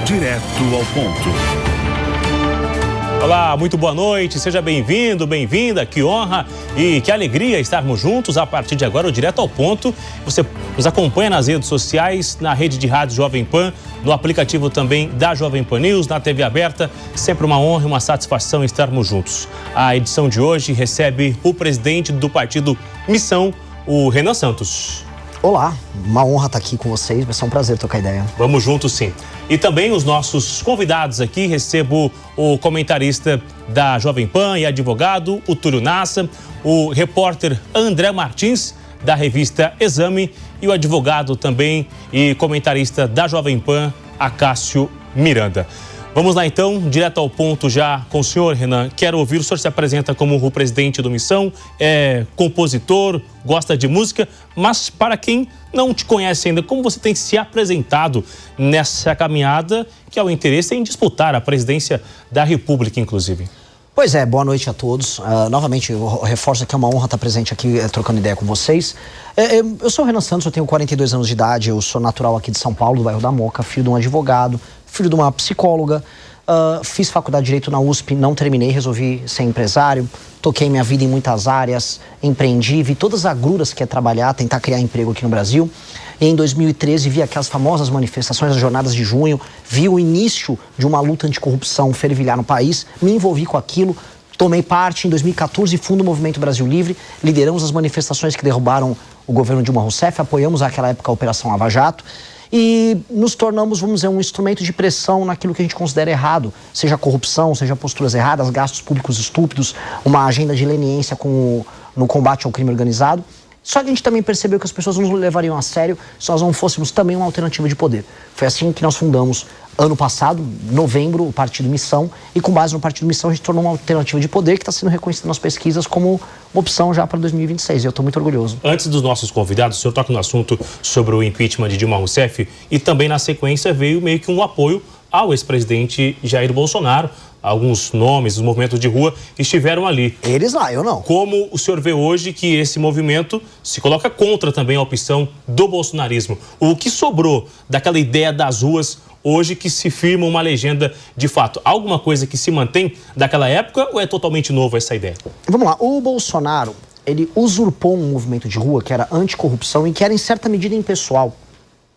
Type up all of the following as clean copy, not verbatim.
Direto ao ponto. Olá, muito boa noite, seja bem-vindo, bem-vinda, que honra e que alegria estarmos juntos a partir de agora, o Direto ao Ponto. Você nos acompanha nas redes sociais, na rede de rádio Jovem Pan, no aplicativo também da Jovem Pan News, na TV aberta. Sempre uma honra e uma satisfação estarmos juntos. A edição de hoje recebe o presidente do partido Missão, o Renan Santos. Olá, uma honra estar aqui com vocês, vai ser um prazer trocar ideia. Vamos juntos, sim. E também os nossos convidados aqui, recebo o comentarista da Jovem Pan e advogado, o Túlio Nassa, o repórter André Martins, da revista Exame, e o advogado também e comentarista da Jovem Pan, Acácio Miranda. Vamos lá então, direto ao ponto já com o senhor, Renan. Quero ouvir, o senhor se apresenta como o presidente do Missão, é compositor, gosta de música, mas para quem não te conhece ainda, como você tem se apresentado nessa caminhada, que é o interesse em disputar a presidência da República, inclusive? Pois é, boa noite a todos. Novamente, eu reforço que é uma honra estar presente aqui, trocando ideia com vocês. Eu sou o Renan Santos, eu tenho 42 anos de idade, eu sou natural aqui de São Paulo, do bairro da Moca, filho de um advogado, filho de uma psicóloga. Fiz faculdade de Direito na USP, não terminei, resolvi ser empresário. Toquei minha vida em muitas áreas, empreendi, vi todas as agruras que é trabalhar, tentar criar emprego aqui no Brasil. E em 2013 vi aquelas famosas manifestações, as jornadas de junho, vi o início de uma luta anticorrupção fervilhar no país, me envolvi com aquilo, tomei parte. Em 2014, fundo o Movimento Brasil Livre, lideramos as manifestações que derrubaram o governo Dilma Rousseff, apoiamos naquela época a Operação Lava Jato e nos tornamos, vamos dizer, um instrumento de pressão naquilo que a gente considera errado, seja corrupção, seja posturas erradas, gastos públicos estúpidos, uma agenda de leniência no combate ao crime organizado. Só que a gente também percebeu que as pessoas não nos levariam a sério se nós não fôssemos também uma alternativa de poder. Foi assim que nós fundamos, ano passado, novembro, o Partido Missão, e com base no Partido Missão a gente tornou uma alternativa de poder que está sendo reconhecida nas pesquisas como uma opção já para 2026, e eu estou muito orgulhoso. Antes dos nossos convidados, o senhor toca no assunto sobre o impeachment de Dilma Rousseff e também na sequência veio meio que um apoio ao ex-presidente Jair Bolsonaro. Alguns nomes, os movimentos de rua estiveram ali. Eles lá, eu não. Como o senhor vê hoje que esse movimento se coloca contra também a opção do bolsonarismo? O que sobrou daquela ideia das ruas hoje que se firma uma legenda de fato? Alguma coisa que se mantém daquela época ou é totalmente novo essa ideia? Vamos lá, o Bolsonaro, ele usurpou um movimento de rua que era anticorrupção e que era em certa medida impessoal.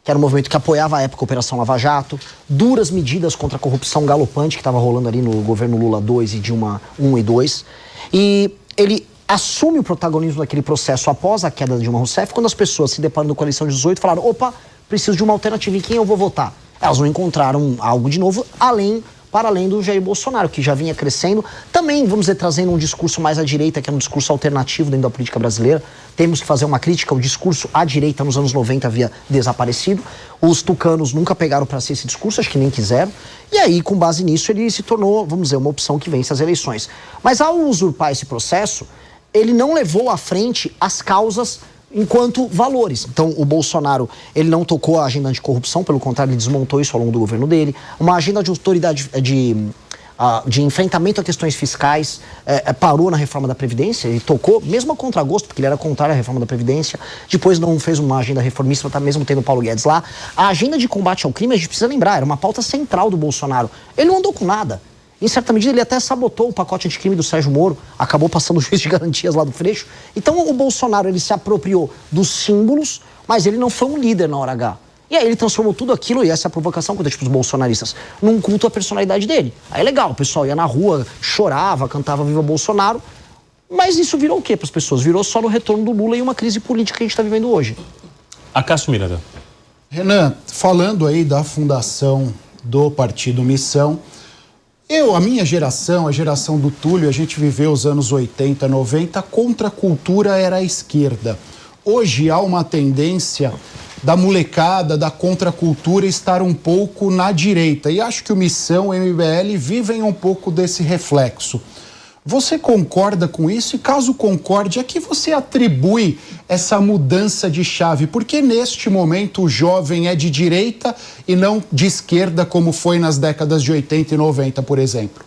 Que era um movimento que apoiava à época a Operação Lava Jato, duras medidas contra a corrupção galopante que estava rolando ali no governo Lula 2 e Dilma 1 e 2. E ele assume o protagonismo daquele processo após a queda de Dilma Rousseff, quando as pessoas se deparam com a eleição de 18 falaram: opa, preciso de uma alternativa, em quem eu vou votar? Elas não encontraram algo de novo, para além do Jair Bolsonaro, que já vinha crescendo, também, vamos dizer, trazendo um discurso mais à direita, que é um discurso alternativo dentro da política brasileira. Temos que fazer uma crítica, o discurso à direita nos anos 90 havia desaparecido, os tucanos nunca pegaram para si esse discurso, acho que nem quiseram, e aí, com base nisso, ele se tornou, vamos dizer, uma opção que vence as eleições. Mas ao usurpar esse processo, ele não levou à frente as causas enquanto valores. Então, o Bolsonaro, ele não tocou a agenda anticorrupção, pelo contrário, ele desmontou isso ao longo do governo dele. Uma agenda de autoridade, de enfrentamento a questões fiscais, parou na reforma da Previdência, ele tocou, mesmo a contragosto, porque ele era contrário à reforma da Previdência. Depois não fez uma agenda reformista, tá mesmo tendo o Paulo Guedes lá. A agenda de combate ao crime, a gente precisa lembrar, era uma pauta central do Bolsonaro. Ele não andou com nada. Em certa medida, ele até sabotou o pacote anticrime do Sérgio Moro, acabou passando o juiz de garantias lá do Freixo. Então, o Bolsonaro, ele se apropriou dos símbolos, mas ele não foi um líder na hora H. E aí ele transformou tudo aquilo, e essa é a provocação contra os bolsonaristas, num culto à personalidade dele. Aí é legal, o pessoal ia na rua, chorava, cantava Viva Bolsonaro, mas isso virou o quê para as pessoas? Virou só no retorno do Lula e uma crise política que a gente está vivendo hoje. Acácio Miranda. Renan, falando aí da fundação do Partido Missão, a minha geração, a geração do Túlio, a gente viveu os anos 80, 90, contra a cultura era a esquerda. Hoje há uma tendência da molecada, da contracultura estar um pouco na direita. E acho que o Missão e o MBL vivem um pouco desse reflexo. Você concorda com isso? E caso concorde, a que você atribui essa mudança de chave? Porque neste momento o jovem é de direita e não de esquerda, como foi nas décadas de 80 e 90, por exemplo?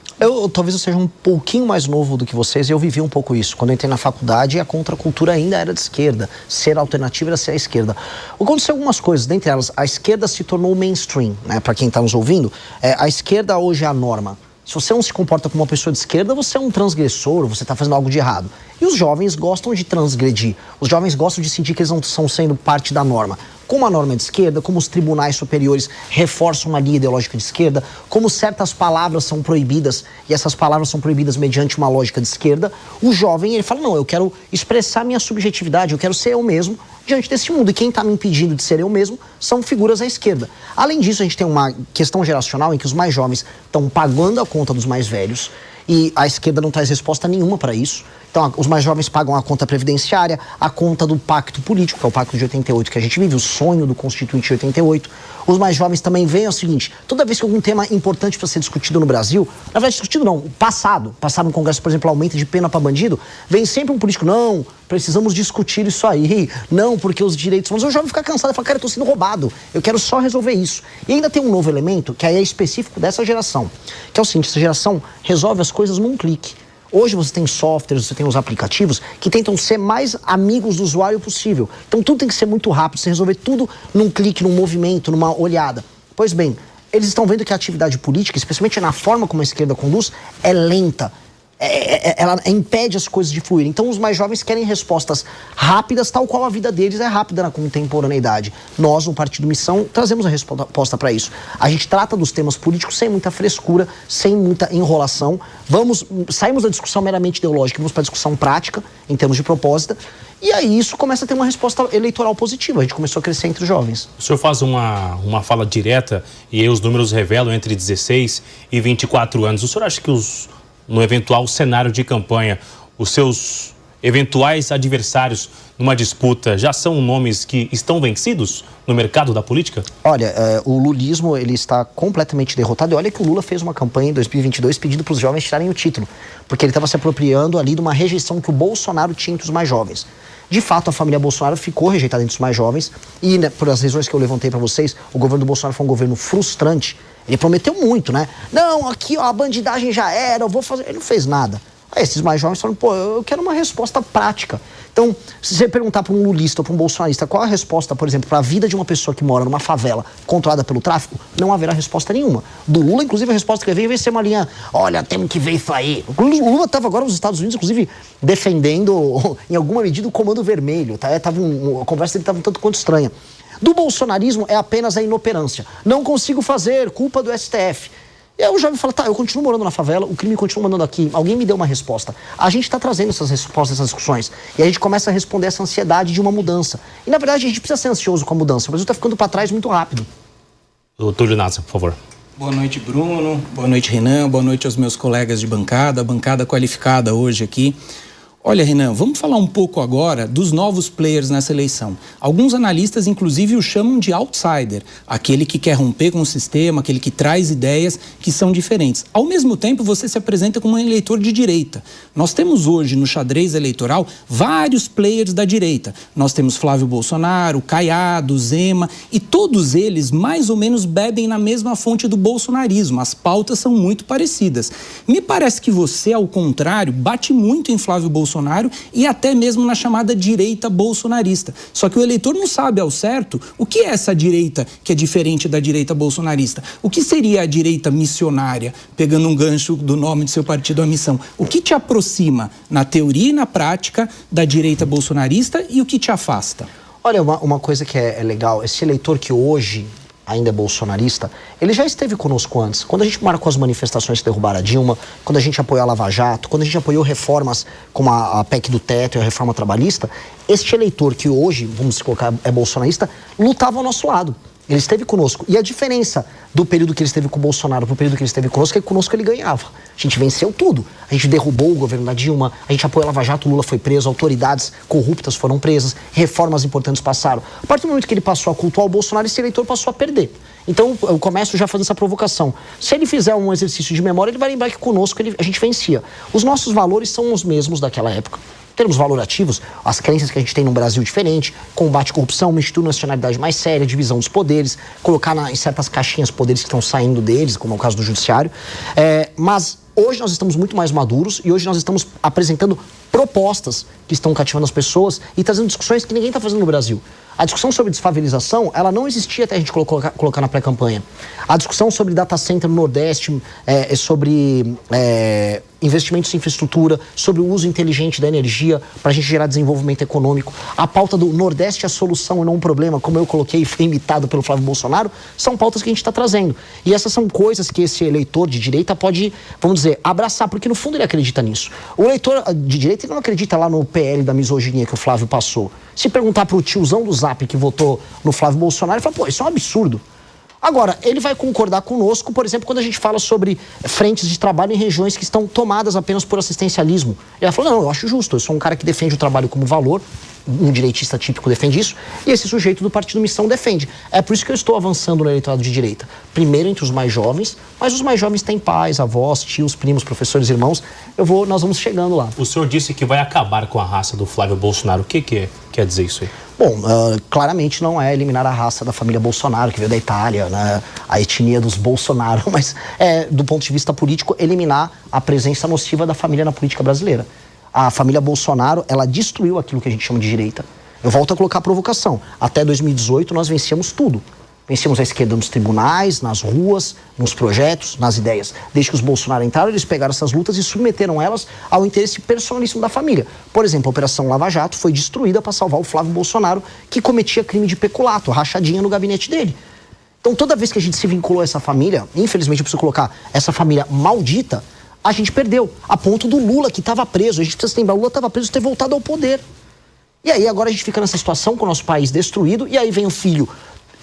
Talvez eu seja um pouquinho mais novo do que vocês, e eu vivi um pouco isso. Quando eu entrei na faculdade, a contracultura ainda era de esquerda. Ser alternativa era ser a esquerda. Aconteceu algumas coisas, dentre elas, a esquerda se tornou mainstream, né? Para quem está nos ouvindo, a esquerda hoje é a norma. Se você não se comporta como uma pessoa de esquerda, você é um transgressor, você está fazendo algo de errado. E os jovens gostam de transgredir. Os jovens gostam de sentir que eles não estão sendo parte da norma. Como a norma é de esquerda, como os tribunais superiores reforçam uma linha ideológica de esquerda, como certas palavras são proibidas, e essas palavras são proibidas mediante uma lógica de esquerda, o jovem, ele fala, não, eu quero expressar minha subjetividade, eu quero ser eu mesmo diante desse mundo. E quem está me impedindo de ser eu mesmo são figuras à esquerda. Além disso, a gente tem uma questão geracional em que os mais jovens estão pagando a conta dos mais velhos, e a esquerda não traz resposta nenhuma para isso. Então, os mais jovens pagam a conta previdenciária, a conta do pacto político, que é o pacto de 88 que a gente vive, o sonho do Constituinte de 88. Os mais jovens também veem o seguinte, toda vez que algum tema importante para ser discutido no Brasil, na verdade, discutido não, passado no Congresso, por exemplo, aumento de pena para bandido, vem sempre um político, não, precisamos discutir isso aí, não, porque os direitos humanos, o jovem fica cansado e fala, cara, eu tô sendo roubado, eu quero só resolver isso. E ainda tem um novo elemento, que aí é específico dessa geração, que é o seguinte, essa geração resolve as coisas num clique. Hoje você tem softwares, você tem os aplicativos que tentam ser mais amigos do usuário possível. Então tudo tem que ser muito rápido, você resolver tudo num clique, num movimento, numa olhada. Pois bem, eles estão vendo que a atividade política, especialmente na forma como a esquerda conduz, é lenta. Ela impede as coisas de fluir. Então os mais jovens querem respostas rápidas, tal qual a vida deles é rápida na contemporaneidade. Nós, no Partido Missão, trazemos a resposta para isso. A gente trata dos temas políticos sem muita frescura, sem muita enrolação. Saímos da discussão meramente ideológica, vamos para a discussão prática, em termos de proposta, e aí isso começa a ter uma resposta eleitoral positiva. A gente começou a crescer entre os jovens. O senhor faz uma fala direta, e aí os números revelam entre 16 e 24 anos. O senhor acha que no eventual cenário de campanha, os seus eventuais adversários numa disputa já são nomes que estão vencidos no mercado da política? Olha, o lulismo, ele está completamente derrotado. E olha que o Lula fez uma campanha em 2022 pedindo para os jovens tirarem o título, porque ele estava se apropriando ali de uma rejeição que o Bolsonaro tinha entre os mais jovens. De fato, a família Bolsonaro ficou rejeitada entre os mais jovens e, né, por as razões que eu levantei para vocês, o governo do Bolsonaro foi um governo frustrante. Ele prometeu muito, né? Não, aqui ó, a bandidagem já era, eu vou fazer... Ele não fez nada. Aí esses mais jovens falam, pô, eu quero uma resposta prática. Então, se você perguntar para um lulista ou para um bolsonarista qual a resposta, por exemplo, para a vida de uma pessoa que mora numa favela controlada pelo tráfico, não haverá resposta nenhuma. Do Lula, inclusive, a resposta que ele veio vai ser uma linha, olha, temos que ver isso aí. O Lula estava agora nos Estados Unidos, inclusive, defendendo, em alguma medida, o Comando Vermelho. Tá? A conversa dele estava um tanto quanto estranha. Do bolsonarismo é apenas a inoperância. Não consigo fazer, culpa do STF. E aí o jovem fala, tá, eu continuo morando na favela, o crime continua mandando aqui, alguém me deu uma resposta. A gente está trazendo essas respostas, essas discussões, e a gente começa a responder essa ansiedade de uma mudança. E na verdade a gente precisa ser ansioso com a mudança, o Brasil está ficando para trás muito rápido. Túlio Nasser, por favor. Boa noite, Bruno, boa noite, Renan, boa noite aos meus colegas de bancada, a bancada qualificada hoje aqui. Olha, Renan, vamos falar um pouco agora dos novos players nessa eleição. Alguns analistas, inclusive, o chamam de outsider, aquele que quer romper com o sistema, aquele que traz ideias que são diferentes. Ao mesmo tempo, você se apresenta como um eleitor de direita. Nós temos hoje, no xadrez eleitoral, vários players da direita. Nós temos Flávio Bolsonaro, Caiado, Zema, e todos eles, mais ou menos, bebem na mesma fonte do bolsonarismo. As pautas são muito parecidas. Me parece que você, ao contrário, bate muito em Flávio Bolsonaro e até mesmo na chamada direita bolsonarista. Só que o eleitor não sabe ao certo o que é essa direita que é diferente da direita bolsonarista. O que seria a direita missionária, pegando um gancho do nome do seu partido, a missão? O que te aproxima, na teoria e na prática, da direita bolsonarista e o que te afasta? Olha, uma coisa que é legal, esse eleitor que hoje ainda é bolsonarista, ele já esteve conosco antes. Quando a gente marcou as manifestações que derrubaram a Dilma, quando a gente apoiou a Lava Jato, quando a gente apoiou reformas como a PEC do teto e a reforma trabalhista, este eleitor que hoje, vamos colocar, é bolsonarista, lutava ao nosso lado. Ele esteve conosco. E a diferença do período que ele esteve com o Bolsonaro para o período que ele esteve conosco é que conosco ele ganhava. A gente venceu tudo. A gente derrubou o governo da Dilma, a gente apoiou a Lava Jato, o Lula foi preso, autoridades corruptas foram presas, reformas importantes passaram. A partir do momento que ele passou a cultuar o Bolsonaro, esse eleitor passou a perder. Então eu começo já fazendo essa provocação. Se ele fizer um exercício de memória, ele vai lembrar que conosco a gente vencia. Os nossos valores são os mesmos daquela época. Em termos valorativos, as crenças que a gente tem num Brasil diferente, combate à corrupção, uma institucionalidade mais séria, divisão dos poderes, colocar em certas caixinhas poderes que estão saindo deles, como é o caso do judiciário. Mas Hoje nós estamos muito mais maduros e hoje nós estamos apresentando propostas que estão cativando as pessoas e trazendo discussões que ninguém está fazendo no Brasil. A discussão sobre desfavelização, ela não existia até a gente colocar na pré-campanha. A discussão sobre data center no Nordeste, sobre investimentos em infraestrutura, sobre o uso inteligente da energia para a gente gerar desenvolvimento econômico. A pauta do Nordeste é a solução e não um problema, como eu coloquei e foi imitado pelo Flávio Bolsonaro, são pautas que a gente está trazendo. E essas são coisas que esse eleitor de direita pode, vamos dizer, abraçar, porque no fundo ele acredita nisso. O eleitor de direita ele não acredita lá no PL da misoginia que o Flávio passou. Se perguntar para o tiozão do Zap que votou no Flávio Bolsonaro, ele fala, pô, isso é um absurdo. Agora, ele vai concordar conosco, por exemplo, quando a gente fala sobre frentes de trabalho em regiões que estão tomadas apenas por assistencialismo. Ele vai falar, não, eu acho justo, eu sou um cara que defende o trabalho como valor, um direitista típico defende isso, e esse sujeito do Partido Missão defende. É por isso que eu estou avançando no eleitorado de direita. Primeiro entre os mais jovens, mas os mais jovens têm pais, avós, tios, primos, professores, irmãos. Nós vamos chegando lá. O senhor disse que vai acabar com a raça do Flávio Bolsonaro. O que quer dizer isso aí? Bom, claramente não é eliminar a raça da família Bolsonaro, que veio da Itália, né, a etnia dos Bolsonaro, mas do ponto de vista político, eliminar a presença nociva da família na política brasileira. A família Bolsonaro, ela destruiu aquilo que a gente chama de direita. Eu volto a colocar a provocação. Até 2018 nós vencíamos tudo. Vencíamos a esquerda nos tribunais, nas ruas, nos projetos, nas ideias. Desde que os Bolsonaro entraram, eles pegaram essas lutas e submeteram elas ao interesse personalíssimo da família. Por exemplo, a Operação Lava Jato foi destruída para salvar o Flávio Bolsonaro, que cometia crime de peculato, rachadinha no gabinete dele. Então, toda vez que a gente se vinculou a essa família, infelizmente eu preciso colocar essa família maldita, a gente perdeu. A ponto do Lula, que estava preso. A gente precisa lembrar, o Lula estava preso e ter voltado ao poder. E aí, agora a gente fica nessa situação com o nosso país destruído, e aí vem o filho...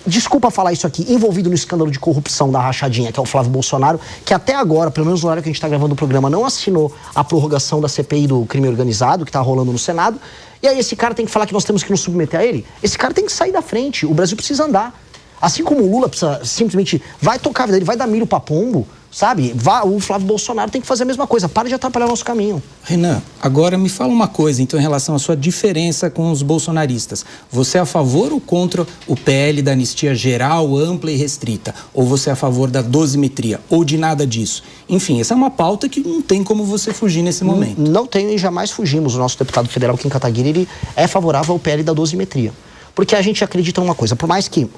Desculpa falar isso aqui, envolvido no escândalo de corrupção da rachadinha, que é o Flávio Bolsonaro, que até agora, pelo menos no horário que a gente está gravando o programa, não assinou a prorrogação da CPI do crime organizado, que está rolando no Senado. E aí esse cara tem que falar que nós temos que nos submeter a ele? Esse cara tem que sair da frente, o Brasil precisa andar. Assim como o Lula precisa simplesmente, vai tocar a vida dele, vai dar milho pra pombo, sabe? O Flávio Bolsonaro tem que fazer a mesma coisa, para de atrapalhar o nosso caminho. Renan, agora me fala uma coisa, então, em relação à sua diferença com os bolsonaristas. Você é a favor ou contra o PL da anistia geral, ampla e restrita? Ou você é a favor da dosimetria? Ou de nada disso? Enfim, essa é uma pauta que não tem como você fugir nesse momento. Não tenho e jamais fugimos. O nosso deputado federal, Kim Kataguiri, ele é favorável ao PL da dosimetria. Porque a gente acredita em uma coisa, por mais que,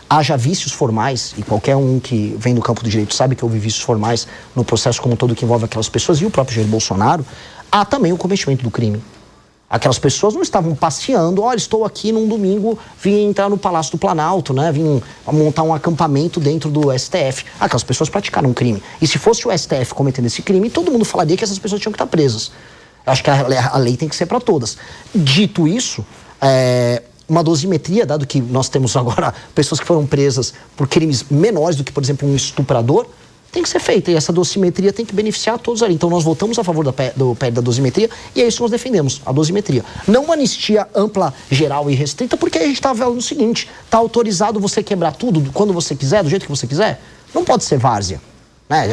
haja vícios formais, e qualquer um que vem do campo do direito sabe que houve vícios formais no processo como um todo que envolve aquelas pessoas, e o próprio Jair Bolsonaro, há também o cometimento do crime. Aquelas pessoas não estavam passeando, olha, estou aqui num domingo, vim entrar no Palácio do Planalto, né? Vim montar um acampamento dentro do STF. Aquelas pessoas praticaram um crime. E se fosse o STF cometendo esse crime, todo mundo falaria que essas pessoas tinham que estar presas. Eu acho que a lei tem que ser para todas. Dito isso, uma dosimetria, dado que nós temos agora pessoas que foram presas por crimes menores do que, por exemplo, um estuprador, tem que ser feita. E essa dosimetria tem que beneficiar todos ali. Então nós votamos a favor do PL da dosimetria e é isso que nós defendemos, a dosimetria. Não uma anistia ampla, geral e restrita, porque a gente está vendo o seguinte, está autorizado você quebrar tudo quando você quiser, do jeito que você quiser? Não pode ser várzea.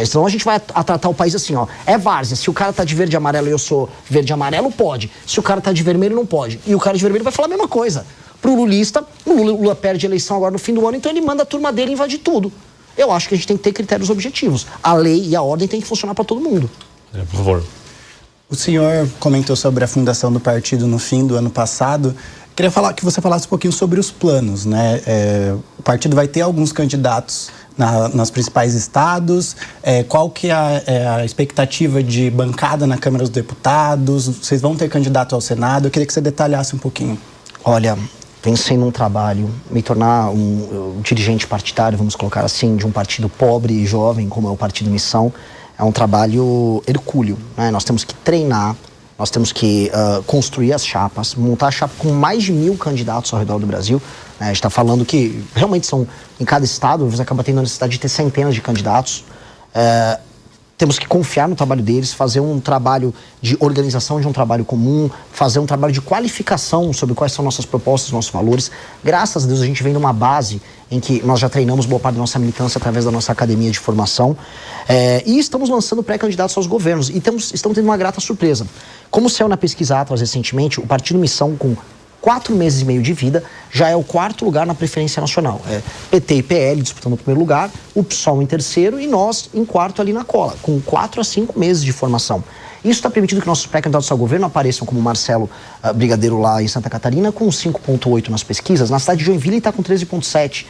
Senão a gente vai tratar o país assim, ó. É várzea. Se o cara tá de verde e amarelo e eu sou verde e amarelo, pode. Se o cara tá de vermelho, não pode. E o cara de vermelho vai falar a mesma coisa. Pro lulista, o Lula perde a eleição agora no fim do ano, então ele manda a turma dele invadir tudo. Eu acho que a gente tem que ter critérios objetivos. A lei e a ordem tem que funcionar para todo mundo. Por favor. O senhor comentou sobre a fundação do partido no fim do ano passado. Queria que você falasse um pouquinho sobre os planos, né? O partido vai ter alguns candidatos nos principais estados. Qual que é a expectativa de bancada na Câmara dos Deputados? Vocês vão ter candidato ao Senado? Eu queria que você detalhasse um pouquinho. Olha, pensei num trabalho, me tornar um dirigente partidário, vamos colocar assim, de um partido pobre e jovem, como é o Partido Missão, é um trabalho hercúleo, né? Nós temos que treinar, nós temos que construir as chapas, montar a chapa com mais de 1000 candidatos ao redor do Brasil. A gente está falando que realmente são, em cada estado, você acaba tendo a necessidade de ter centenas de candidatos. Temos que confiar no trabalho deles, fazer um trabalho de organização de um trabalho comum, fazer um trabalho de qualificação sobre quais são nossas propostas, nossos valores. Graças a Deus a gente vem numa base em que nós já treinamos boa parte da nossa militância através da nossa academia de formação. E estamos lançando pré-candidatos aos governos e estamos tendo uma grata surpresa. Como saiu na pesquisa Atlas recentemente, o Partido Missão, com 4 meses e meio de vida, já é o 4º lugar na preferência nacional. É PT e PL disputando o 1º lugar, o PSOL em 3º e nós em 4º ali na cola, com 4 a 5 meses de formação. Isso está permitindo que nossos pré-candidatos ao governo apareçam como Marcelo Brigadeiro lá em Santa Catarina com 5,8 nas pesquisas. Na cidade de Joinville ele está com 13,7.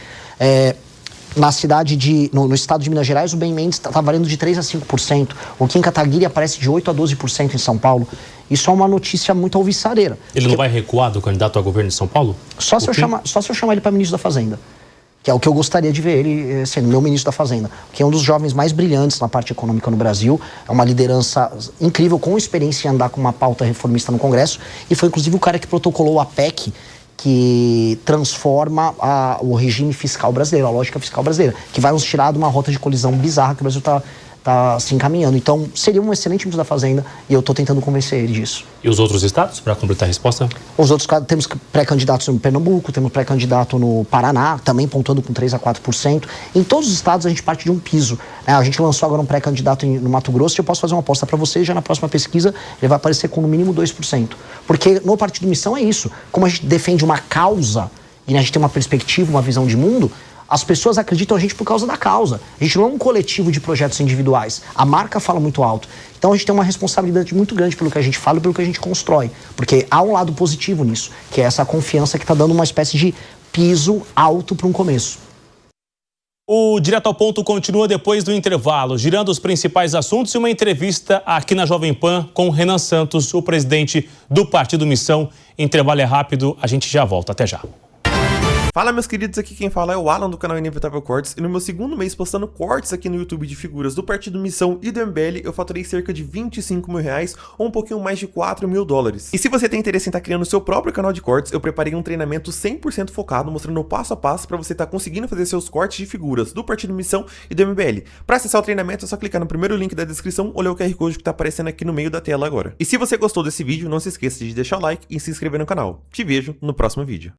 Na cidade no estado de Minas Gerais, o Ben Mendes está valendo de 3 a 5%. O Kim Kataguiri aparece de 8 a 12% em São Paulo. Isso é uma notícia muito alvissareira. Ele não vai recuar do candidato ao governo de São Paulo? Só se eu chamar ele para ministro da Fazenda. Que é o que eu gostaria de ver ele sendo meu ministro da Fazenda. Que é um dos jovens mais brilhantes na parte econômica no Brasil. É uma liderança incrível, com experiência em andar com uma pauta reformista no Congresso. E foi inclusive o cara que protocolou a PEC, que transforma o regime fiscal brasileiro, a lógica fiscal brasileira, que vai nos tirar de uma rota de colisão bizarra que o Brasil está se encaminhando. Então, seria um excelente ministro da Fazenda e eu estou tentando convencer ele disso. E os outros estados, para completar a resposta? Os outros, temos pré-candidatos no Pernambuco, temos pré-candidato no Paraná, também pontuando com 3 a 4%. Em todos os estados a gente parte de um piso. A gente lançou agora um pré-candidato no Mato Grosso e eu posso fazer uma aposta para você, já na próxima pesquisa ele vai aparecer com no mínimo 2%. Porque no Partido Missão é isso. Como a gente defende uma causa e a gente tem uma perspectiva, uma visão de mundo, as pessoas acreditam a gente por causa da causa. A gente não é um coletivo de projetos individuais. A marca fala muito alto. Então a gente tem uma responsabilidade muito grande pelo que a gente fala e pelo que a gente constrói. Porque há um lado positivo nisso, que é essa confiança que está dando uma espécie de piso alto para um começo. O Direto ao Ponto continua depois do intervalo, girando os principais assuntos e uma entrevista aqui na Jovem Pan com o Renan Santos, o presidente do Partido Missão. Intervalo é rápido, a gente já volta. Até já. Fala, meus queridos, aqui quem fala é o Alan do canal Inevitável Cortes e no meu segundo mês postando cortes aqui no YouTube de figuras do Partido Missão e do MBL, eu faturei cerca de 25 mil reais ou um pouquinho mais de 4 mil dólares. E se você tem interesse em estar criando o seu próprio canal de cortes, eu preparei um treinamento 100% focado, mostrando o passo a passo para você estar conseguindo fazer seus cortes de figuras do Partido Missão e do MBL. Para acessar o treinamento é só clicar no primeiro link da descrição ou ler o QR Code que está aparecendo aqui no meio da tela agora. E se você gostou desse vídeo, não se esqueça de deixar o like e se inscrever no canal. Te vejo no próximo vídeo.